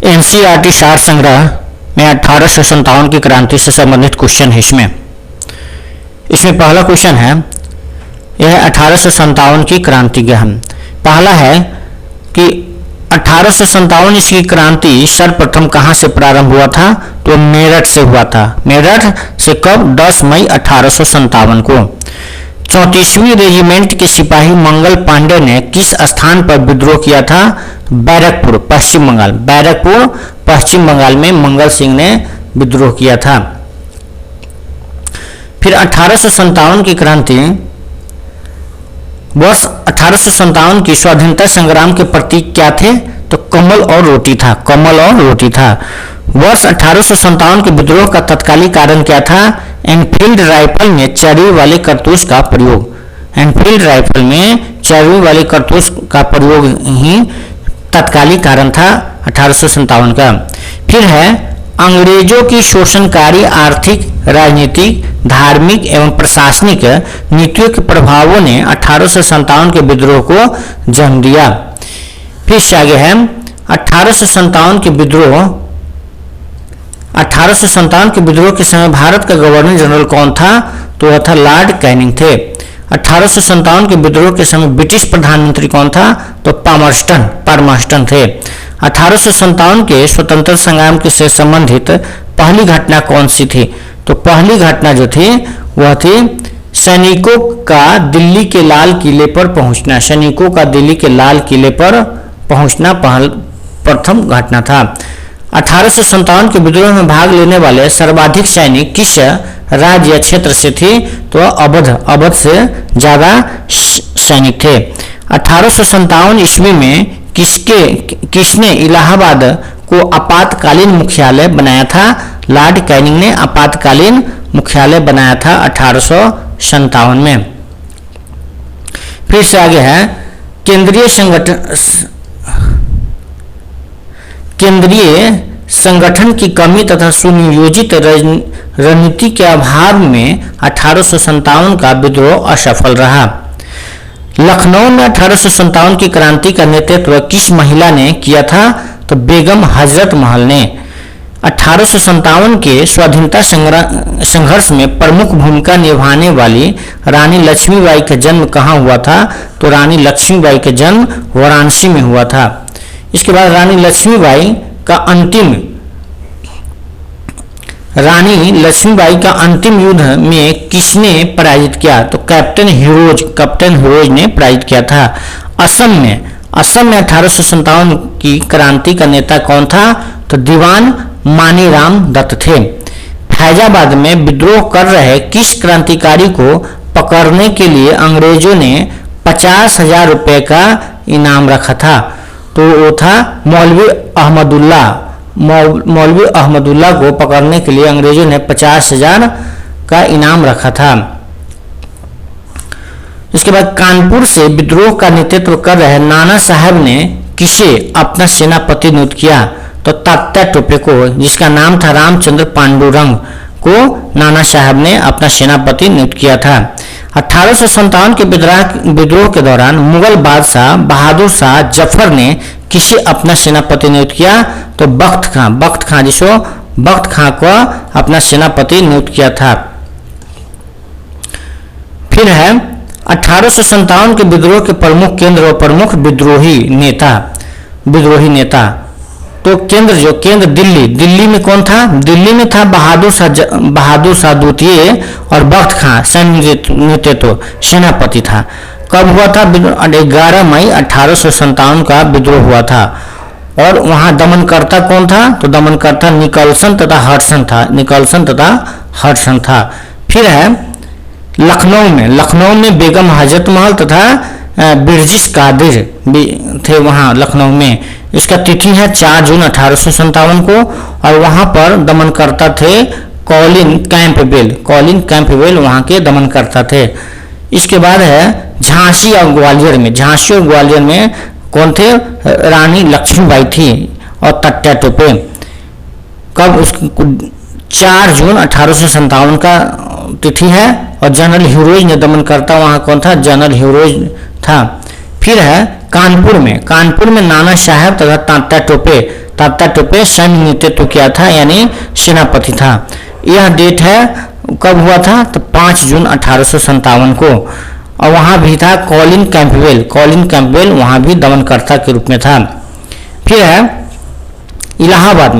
NCERT सार संग्रह में 1857 की क्रांति से संबंधित क्वेश्चन है। इसमें पहला क्वेश्चन है, यह 1857 की क्रांति क्या है। पहला है कि 1857 इसकी क्रांति सर्वप्रथम कहां से प्रारंभ हुआ था, तो मेरठ से हुआ था। मेरठ से कब? 10 मई 1857 को। 34वीं रेजिमेंट के सिपाही मंगल पांडे ने किस स्थान पर विद्रोह किया था? बैरकपुर, पश्चिम बंगाल। बैरकपुर पश्चिम बंगाल में मंगल सिंह ने विद्रोह किया था। फिर 1857 की क्रांति, वर्ष 1857 की स्वाधीनता संग्राम के प्रतीक क्या थे? तो कमल और रोटी था। कमल और रोटी था। वर्ष 1857 के विद्रोह का तत्कालिक कारण क्या था? एनफील्ड राइफल में चर्बी वाले कारतूस का प्रयोग। एनफील्ड राइफल में चर्बी वाले कारतूस का प्रयोग ही तत्कालिक कारण था 1857 का। फिर है, अंग्रेजों की शोषणकारी आर्थिक, राजनीतिक, धार्मिक एवं प्रशासनिक नीतियों के प्रभावों ने 1857 के विद्रोह को जन्म दिया। फिर से आगे है, 1857 के विद्रोह के विद्रोह के समय भारत का गवर्नर जनरल कौन था? तो वह था लॉर्ड कैनिंग थे। 1857 के विद्रोह के समय ब्रिटिश प्रधानमंत्री कौन था? तो पामर्स्टन थे। 1857 के स्वतंत्रता संग्राम के से संबंधित पहली घटना कौन सी थी? तो पहली घटना जो थी वह थी सैनिकों का दिल्ली के लाल किले पर पहुंचना। सैनिकों का दिल्ली के लाल किले पर पहुंचना प्रथम घटना था। 1857 के विद्रोह में भाग लेने वाले सर्वाधिक सैनिक किस राज्य या क्षेत्र से थे? तो अवध से ज्यादा सैनिक थे। 1857 ईस्वी में किसने इलाहाबाद को आपातकालीन मुख्यालय बनाया था? लॉर्ड कैनिंग ने आपातकालीन मुख्यालय बनाया था 1857 में। फिर से आगे है, केंद्रीय संगठन की कमी तथा सुनियोजित रणनीति के अभाव में 1857 का विद्रोह असफल रहा। लखनऊ में 1857 की क्रांति का नेतृत्व किस महिला ने किया था? तो बेगम हजरत महल ने। 1857 के स्वाधीनता संघर्ष में प्रमुख भूमिका निभाने वाली रानी लक्ष्मीबाई का जन्म कहाँ हुआ था? तो रानी लक्ष्मीबाई का जन्म वाराणसी में हुआ था। इसके बाद रानी लक्ष्मीबाई का अंतिम युद्ध में किसने पराजित किया? तो कैप्टन हीरोज ने पराजित किया था। असम में 1857 की क्रांति का नेता कौन था? तो दीवान मानीराम दत्त थे। फैजाबाद में विद्रोह कर रहे किस क्रांतिकारी को पकड़ने के लिए अंग्रेजों ने 50,000 रुपये का इनाम रखा था? तो वो था मौलवी अहमदुल्ला को पकड़ने के लिए अंग्रेजों ने 50,000 का इनाम रखा था। इसके बाद कानपुर से विद्रोह का नेतृत्व कर रहे नाना साहब ने किसे अपना सेनापति नियुक्त किया? तो तात्या टोपे को, जिसका नाम था रामचंद्र पांडुरंग को नाना साहब ने अपना सेनापति नियुक्त किया था। 1857 के विद्रोह के दौरान मुगल बादशाह बहादुर शाह जफर ने किसे अपना सेनापति नियुक्त किया? तो बख्त खां को अपना सेनापति नियुक्त किया था। फिर है, 1857 के विद्रोह के प्रमुख केंद्र और प्रमुख विद्रोही नेता। तो केंद्र दिल्ली में कौन था? दिल्ली में था बहादुर शाह द्वितीय और बख्त खां नेतृत्व सेनापति था। कब हुआ था? 11 मई 1857 का विद्रोह हुआ था। और वहां दमनकर्ता कौन था? तो दमनकर्ता निकलसन तथा हडसन था। फिर है, लखनऊ में बेगम हजरत महल तथा बिरजिश कादिर भी थे वहां लखनऊ में। इसका तिथि है 4 जून 1857 को। और वहां पर दमनकर्ता थे कॉलिन कैंपबेल वहां के दमनकर्ता थे। इसके बाद है, झांसी और ग्वालियर में कौन थे? रानी लक्ष्मीबाई थी और तात्या टोपे। कब? 4 जून 1857 का तिथि है। और जनरल हीरोज ने दमनकर्ता वहां कौन था? जनरल हीरोज था। फिर है, कानपुर में नाना साहब तथा तात्या टोपे सैन्य नेतृत्व किया था, यानी सेनापति था। यह डेट है कब हुआ था, तो 5 जून 1857 को। और वहाँ भी था कॉलिन कैंपबेल वहाँ भी दमनकर्ता के रूप में था। फिर है इलाहाबाद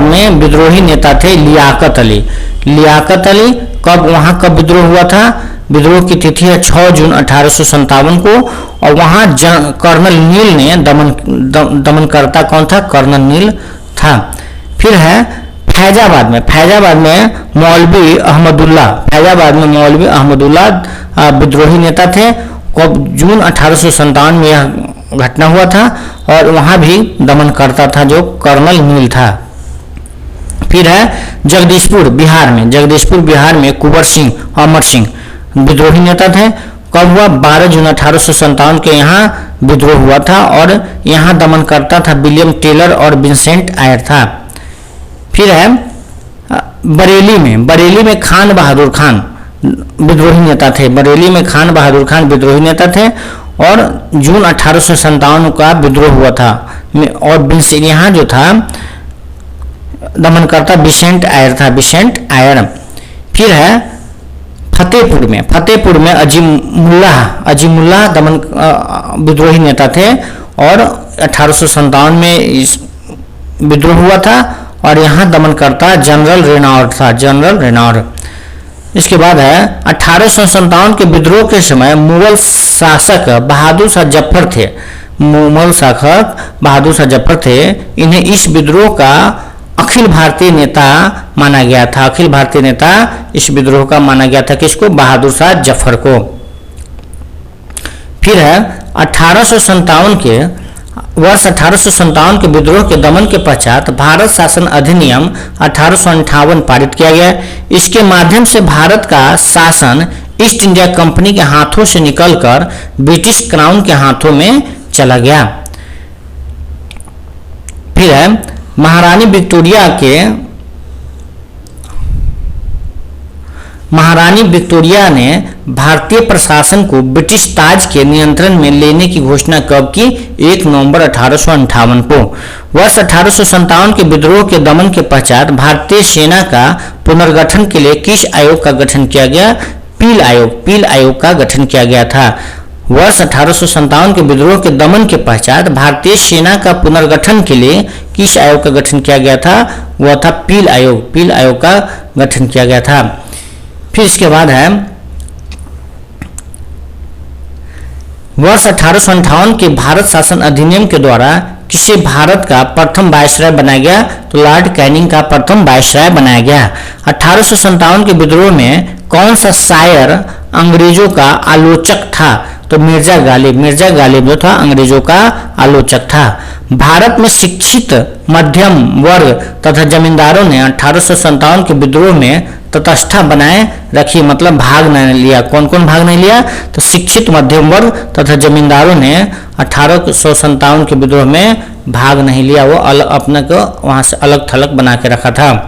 में विद्रोही नेता थे लियाकत अली। कब विद्रोह हुआ था, विद्रोह की तिथि है 6 जून 1857 को। और वहाँ कर्नल नील ने दमनकर्ता कौन था, कर्नल नील था। फिर है फैजाबाद में मौलवी अहमदुल्ला विद्रोही नेता थे। कब, जून 1857 में यह घटना हुआ था और वहाँ भी दमनकर्ता था जो कर्नल नील था। फिर है जगदीशपुर बिहार में कुंवर सिंह अमर सिंह विद्रोही नेता थे। कब हुआ, 12 जून 1857 के यहाँ विद्रोह हुआ था और यहाँ दमनकर्ता था विलियम टेलर और विंसेंट आयर था। फिर है बरेली में खान बहादुर खान विद्रोही नेता थे और जून 1857 का विद्रोह हुआ था। और यहाँ जो था दमनकर्ता विंसेंट आयर। फिर है फतेहपुर में अजीमुल्लाह विद्रोही नेता थे और 1857 में विद्रोह हुआ था और यहाँ दमनकर्ता जनरल रेनॉर। इसके बाद है 1857 के विद्रोह के समय मुगल शासक बहादुर शाह जफर थे। इन्हें इस विद्रोह का अखिल भारतीय नेता माना गया था। किसको, बहादुर शाह जफर को। फिर है 1857 के विद्रोह के दमन के पश्चात भारत शासन अधिनियम 1858 पारित किया गया। इसके माध्यम से भारत का शासन ईस्ट इंडिया कंपनी के हाथों से निकलकर ब्रिटिश क्राउन के हाथों में चला गया। फिर है महारानी विक्टोरिया ने भारतीय प्रशासन को ब्रिटिश ताज के नियंत्रण में लेने की घोषणा कब की, 1 नवंबर 1858 को। वर्ष 1857 के विद्रोह के दमन के पश्चात भारतीय सेना का पुनर्गठन के लिए किस आयोग का गठन किया गया, पील आयोग का गठन किया गया था। वर्ष 1857 के विद्रोह के दमन के पश्चात भारतीय सेना का पुनर्गठन के लिए किस आयोग का गठन किया गया था, वह था पील आयोग का गठन किया गया था। फिर इसके बाद है वर्ष 1858 के भारत शासन अधिनियम के द्वारा किसे भारत का प्रथम वायसराय बनाया गया, तो लॉर्ड कैनिंग का प्रथम वायसराय बनाया गया। 1857 के विद्रोह में कौन सा शायर अंग्रेजों का आलोचक था, तो मिर्जा गालिब जो था अंग्रेजों का आलोचक था। भारत में शिक्षित मध्यम वर्ग तथा जमींदारों ने 1857 के विद्रोह में तटस्थता बनाए रखी, मतलब भाग नहीं लिया। कौन कौन भाग नहीं लिया, तो शिक्षित मध्यम वर्ग तथा जमींदारों ने 1857 के विद्रोह में भाग नहीं लिया, वो अपने को वहां से अलग थलग बना के रखा था।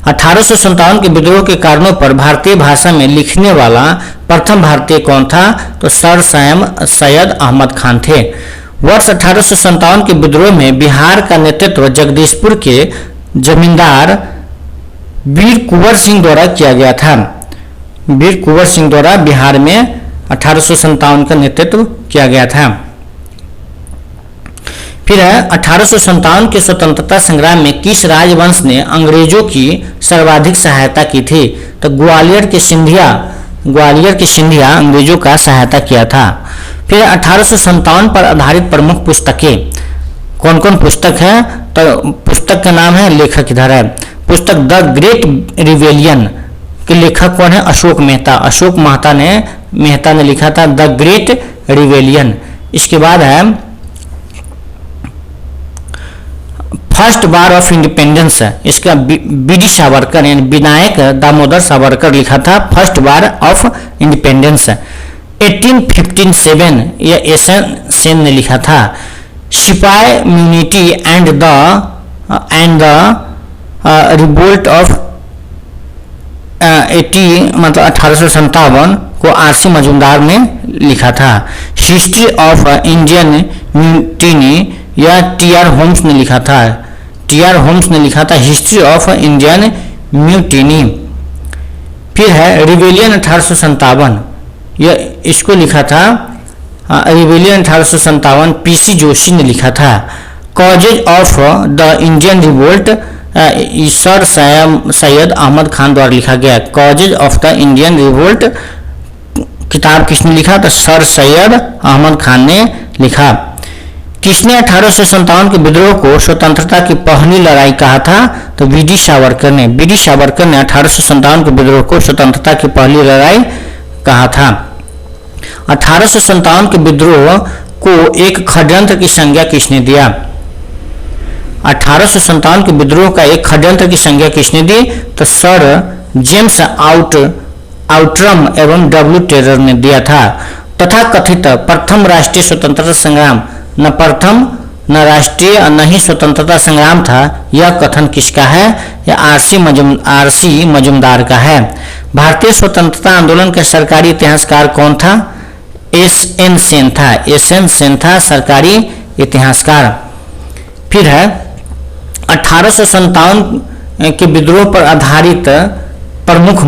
1857 के विद्रोह के कारणों पर भारतीय भाषा में लिखने वाला प्रथम भारतीय कौन था, तो सर सैयद अहमद खान थे। वर्ष 1857 के विद्रोह में बिहार का नेतृत्व जगदीशपुर के जमींदार वीर कुंवर सिंह द्वारा किया गया था। वीर कुंवर सिंह द्वारा बिहार में 1857 का नेतृत्व किया गया था। फिर है 1857 के स्वतंत्रता संग्राम में किस राजवंश ने अंग्रेजों की सर्वाधिक सहायता की थी, तो ग्वालियर के सिंधिया अंग्रेजों का सहायता किया था। फिर 1857 पर आधारित प्रमुख पुस्तकें कौन कौन पुस्तक है, तो पुस्तक का नाम है, लेखक इधर है, पुस्तक द ग्रेट रिवेलियन के लेखक कौन है, अशोक मेहता ने लिखा था द ग्रेट रिवेलियन। इसके बाद है फर्स्ट वार ऑफ इंडिपेंडेंस, इसका बीडी सावरकर यानी विनायक दामोदर सावरकर लिखा था फर्स्ट वार ऑफ इंडिपेंडेंस। 1857 यह एसएन सेन ने लिखा था। सिपाही म्यूनिटी एंड द रिवोल्ट ऑफ 1857 को आरसी मजूमदार ने लिखा था। हिस्ट्री ऑफ इंडियन म्यूटिनी या टी.आर. होम्स ने लिखा था। टी.आर. होम्स ने लिखा था हिस्ट्री ऑफ इंडियन म्यूटिनी। फिर है रिवेलियन 1857, यह इसको लिखा था रिवेलियन 1857 पीसी जोशी ने लिखा था। Causes of the Indian revolt sir Syed Ahmad Khan द्वारा लिखा गया। Causes of the Indian revolt किताब किसने लिखा? तो सर सैयद अहमद खान ने लिखा। किसने 1857 के विद्रोह को स्वतंत्रता की पहली लड़ाई कहा था? तो वी.डी. सावरकर ने। वी.डी. सावरकर ने 1857 के विद्रोह को स्वतंत्रता की पहली लड़ाई कहा था। 1857 के विद्रोह को एक षड्यंत्र की संज्ञा किसने दिया? 1857 के विद्रोह का एक षड्यंत्र की संज्ञा किसने दी? तो सर जेम्स आउट्रम एवं डब्ल्यू टेलर ने दिया था। तथा कथित प्रथम राष्ट्रीय स्वतंत्रता संग्राम न प्रथम न राष्ट्रीय और न ही स्वतंत्रता संग्राम था, यह कथन किसका है? यह आरसी मजूमदार का है। भारतीय स्वतंत्रता आंदोलन के सरकारी इतिहासकार कौन था? एस.एन. सेन था। एस.एन. सेन था सरकारी इतिहासकार। फिर है 1857 के विद्रोह पर आधारित प्रमुख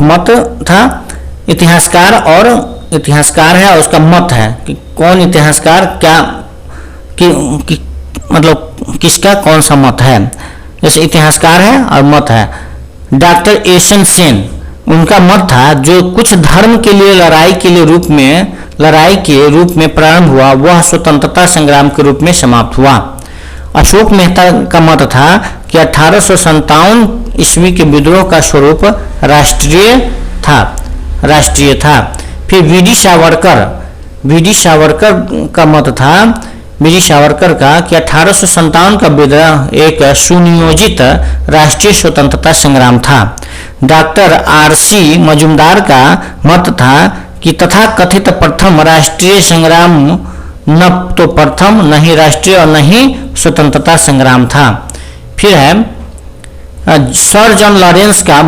मत था इतिहासकार, और इतिहासकार है और उसका मत है कि कौन इतिहासकार क्या मतलब किसका कौन सा मत है। जैसे इतिहासकार है और मत है। Doctor SN. सेन, उनका मत था जो कुछ धर्म के लिए लड़ाई के रूप में प्रारंभ हुआ वह स्वतंत्रता संग्राम के रूप में समाप्त हुआ। अशोक मेहता का मत था कि 1857 ईस्वी के विद्रोह का स्वरूप राष्ट्रीय था। फिर वी.डी. सावरकर का मत था कि 1857 का विद्रोह एक सुनियोजित राष्ट्रीय स्वतंत्रता संग्राम था। Doctor RC. मजूमदार का मत था कि तथा कथित प्रथम राष्ट्रीय संग्राम न तो प्रथम न ही राष्ट्रीय और न ही स्वतंत्रता संग्राम था। फिर है सर जॉन लॉरेंस का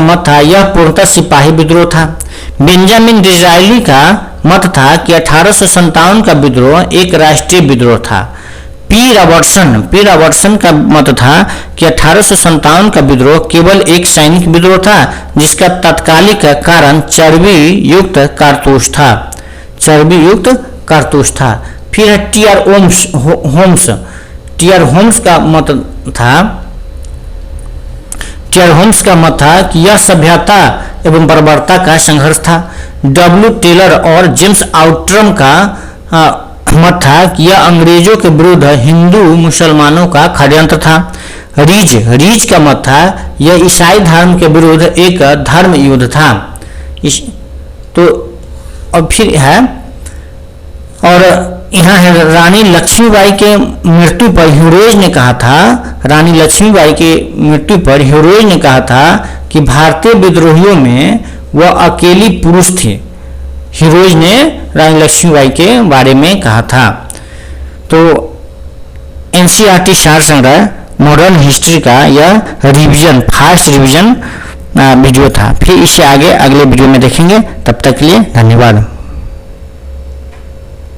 मत था यह पूर्णतः सिपाही विद्रोह था। बेंजामिन डिज़रायली का मत था कि 1857 का विद्रोह एक राष्ट्रीय विद्रोह था। पी रॉबर्टसन का मत था कि 1857 का विद्रोह केवल एक सैनिक विद्रोह था जिसका तात्कालिक कारण चर्बी युक्त कारतूस था। फिर है टी.आर. होम्स का मत था कि यह सभ्यता एवं बर्बरता का संघर्ष था। डब्ल्यू टेलर और जेम्स आउट्रम का मत था कि यह अंग्रेजों के विरुद्ध हिंदू मुसलमानों का षड्यंत्र था। रीज का मत था यह ईसाई धर्म के विरुद्ध एक धर्म युद्ध था। तो और फिर है और यहाँ है रानी लक्ष्मीबाई के मृत्यु पर ह्यूरोज ने कहा था कि भारतीय विद्रोहियों में वह अकेली पुरुष थे। ह्यूरोज ने रानी लक्ष्मीबाई के बारे में कहा था। तो एनसीईआरटी सार संग्रह मॉडर्न हिस्ट्री का यह फास्ट रिवीजन वीडियो था। फिर इसे आगे अगले वीडियो में देखेंगे। तब तक के लिए धन्यवाद।